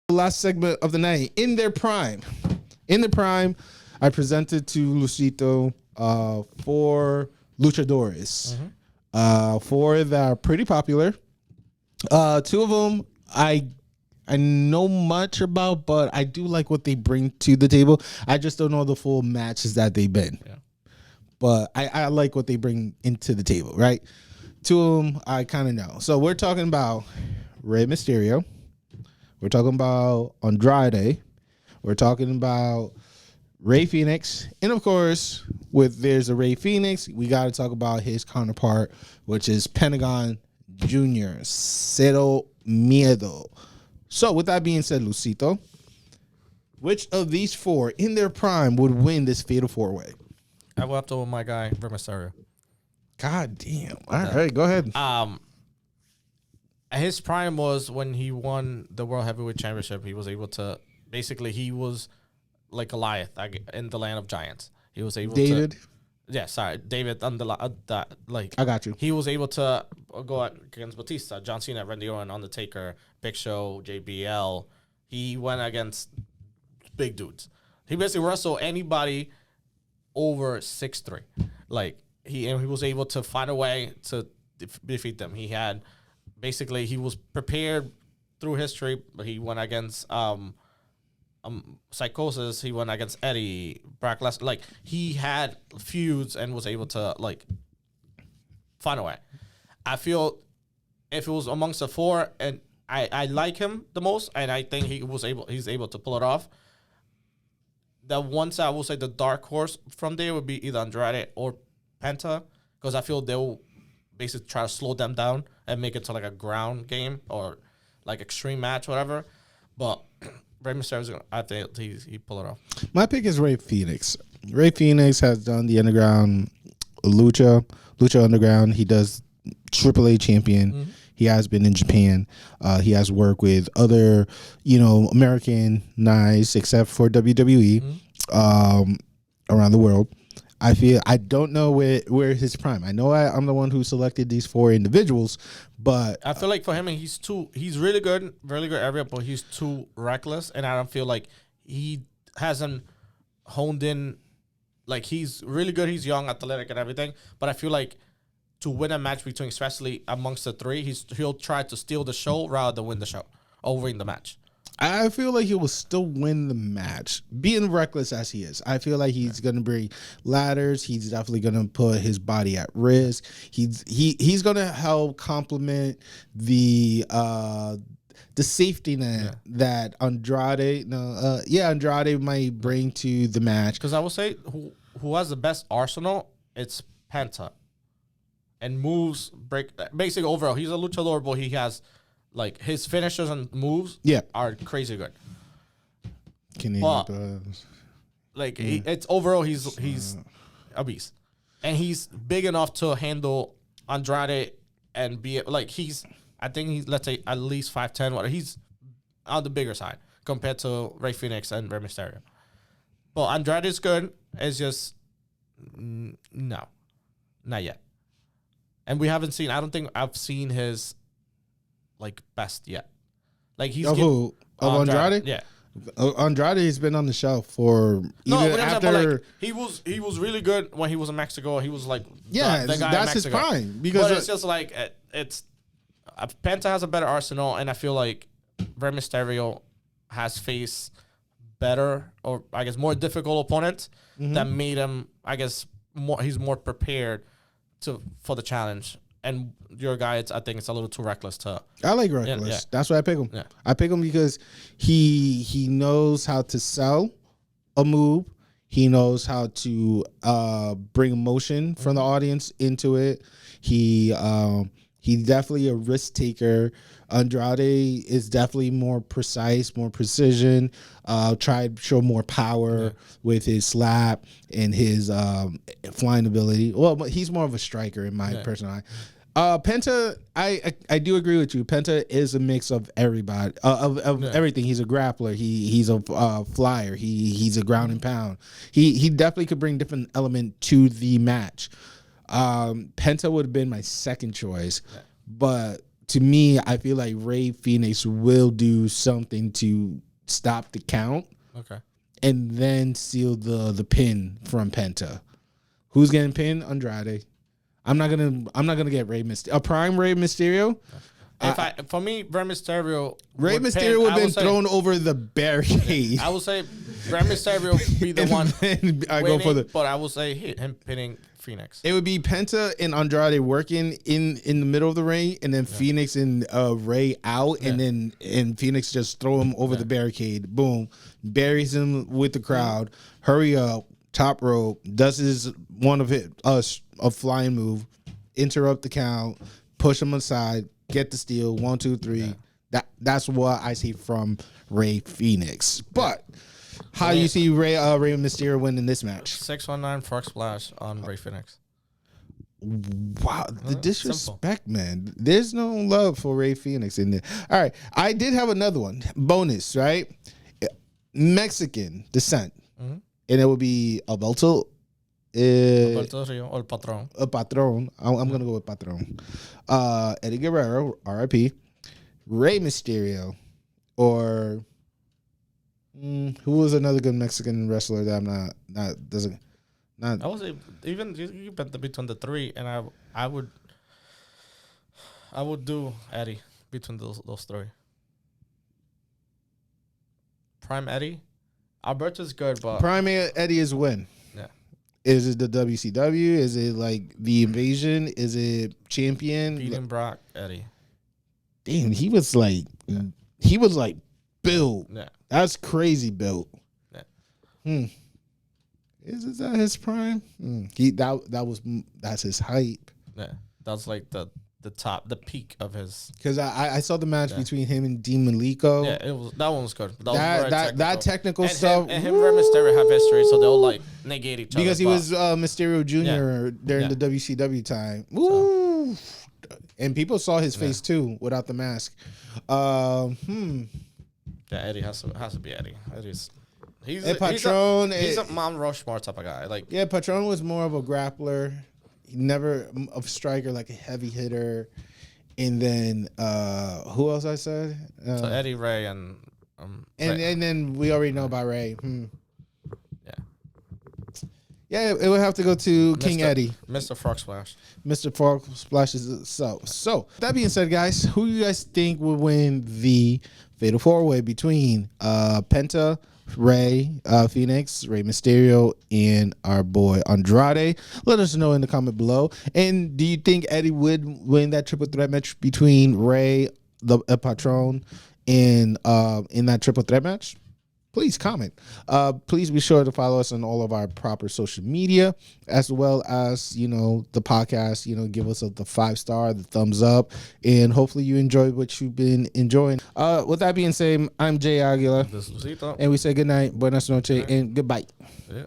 last segment of the night. In their prime, I presented to Lucito four luchadores. Four that are pretty popular. Two of them I know much about, but I do like what they bring to the table. I just don't know the full matches that they've been. Yeah. But I like what they bring into the table, right? Two of them I kind of know. So we're talking about Rey Mysterio. We're talking about Andrade. We're talking about Rey Fenix. And, of course, there's a Rey Fenix, we got to talk about his counterpart, which is Pentagon JR. Cero Miedo. So, with that being said, Lucito, which of these four in their prime would win this Fatal 4-Way? I will have to with my guy, Rey Mysterio. God damn. All right, go ahead. His prime was when he won the World Heavyweight Championship. He was able to, basically, he was like Goliath in the land of giants. He was able David? David, I got you. He was able to go against Batista, John Cena, Randy Orton, Undertaker, Big Show, JBL. He went against big dudes. He basically wrestled anybody over 6'3". He was able to find a way to defeat them. He had, basically, he was prepared through history. He went against Psychosis. He went against Eddie, Brock Lesnar. He had feuds and was able to find a way. I feel if it was amongst the four, and I like him the most, and I think he's able to pull it off. The ones I will say the dark horse from there would be either Andrade or Penta, because I feel they'll basically try to slow them down and make it to a ground game or extreme match, whatever. But Rey Mysterio, I think he pull it off. My pick is Rey Fenix. Rey Fenix has done the underground Lucha Underground. He does AAA champion. Mm-hmm. He has been in Japan. He has worked with other, American knights, except for WWE, around the world. I don't know where his prime. I know I'm the one who selected these four individuals, but I feel like for him, he's really good area, but he's too reckless, and I don't feel like he hasn't honed in. He's really good. He's young, athletic, and everything, but I feel like to win a match between, especially amongst the three, he'll try to steal the show rather than win the show or win the match. I feel like he will still win the match, being reckless as he is. I feel like he's going to bring ladders. He's definitely going to put his body at risk. He's going to help complement the safety net that Andrade might bring to the match. Because I will say, who has the best arsenal? It's Penta, and moves basically overall. He's a luchador, but he has. His finishers and moves are crazy good. It's overall he's a beast. And he's big enough to handle Andrade and be I think he's, let's say, at least 5'10". He's on the bigger side compared to Rey Fenix and Rey Mysterio. But Andrade is good. It's just no, not yet. And we haven't seen. I don't think I've seen his best yet. He's of Andrade? Yeah. Andrade has been on the shelf for after he was really good when he was in Mexico. He was the guy that's his prime, because it's just it's Penta has a better arsenal, and I feel like Rey Mysterio has faced better, or I guess more difficult opponents that made him, I guess, he's more prepared for the challenge. And your guy, I think it's a little too reckless to. I like reckless. Yeah. That's why I pick him. Yeah. I pick him because he knows how to sell a move. He knows how to bring emotion from the audience into it. He's definitely a risk taker. Andrade is definitely more precise, more precision. Try to show more power with his slap and his flying ability. Well, but he's more of a striker in my personal eye. Penta, I do agree with you. Penta is a mix of everybody, of everything. He's a grappler. He's a flyer. He's a ground and pound. He definitely could bring different element to the match. Penta would have been my second choice, but to me, I feel like Rey Fenix will do something to stop the count. Okay. And then seal the pin from Penta. Who's getting pinned? Andrade. I'm not gonna get Rey Mysterio. A prime Rey Mysterio. For me, Rey Mysterio would have been thrown over the barricade. I would say Rey Mysterio be the one. I winning, go for the. But I would say him pinning Phoenix. It would be Penta and Andrade working in the middle of the ring, and then Phoenix and Rey out, and then Phoenix just throw him over the barricade. Boom, buries him with the crowd. Hurry up, top rope, does his a flying move, interrupt the count, push him aside, get the steal. 1, 2, 3. That's what I see from Rey Fenix. But how do you see Rey Mysterio winning this match? 619 frog splash on Rey Fenix. Wow, the disrespect, man. There's no love for Rey Fenix in there. All right, I did have another one. Bonus, right? Mexican descent. And it would be Alberto. Alberto Rio or Patron. Patron. I'm going to go with Patron. Eddie Guerrero, RIP. Rey Mysterio. Or who was another good Mexican wrestler that I'm not I would say even you bet between the three, and I would do Eddie between those three. Prime Eddie, Alberto's good, but Prime Eddie is when? Yeah. Is it the WCW? Is it like the Invasion? Is it Champion? beating Brock Eddie. Damn, he was like built. Yeah. That's crazy built. Yeah. Is that his prime? That's his hype. Yeah. That's like the top, the peak of his. Because I saw the match between him and Dean Malenko. Yeah, that one was good. That technical and stuff. Him and Rey Mysterio have history, so they'll like negate each other. Because he was Mysterio Jr. during the WCW time. Woo! And people saw his face too without the mask. Yeah, Eddie has to be Eddie. He's a Mount Rushmore type of guy. Like, yeah, Patron was more of a grappler. He never a striker, like a heavy hitter. And then who else I said? So Eddie, Rey, and then we already know about Rey. Yeah, it would have to go to King Eddie. Mr. Frog Splash. Mr. Frog Splash is itself. So, that being said, guys, who do you guys think will win the Fatal 4-Way between Penta, Rey Fenix, Rey Mysterio, and our boy Andrade? Let us know in the comment below. And do you think Eddie would win that triple threat match between Rey, the Patron, in that triple threat match? Please comment. Please be sure to follow us on all of our proper social media, as well as, the podcast. Give us the 5-star, the thumbs up, and hopefully you enjoyed what you've been enjoying. With that being said, I'm Jay Aguilar. This is Lucito. And we say good night, buenas noches, and goodbye. Yeah.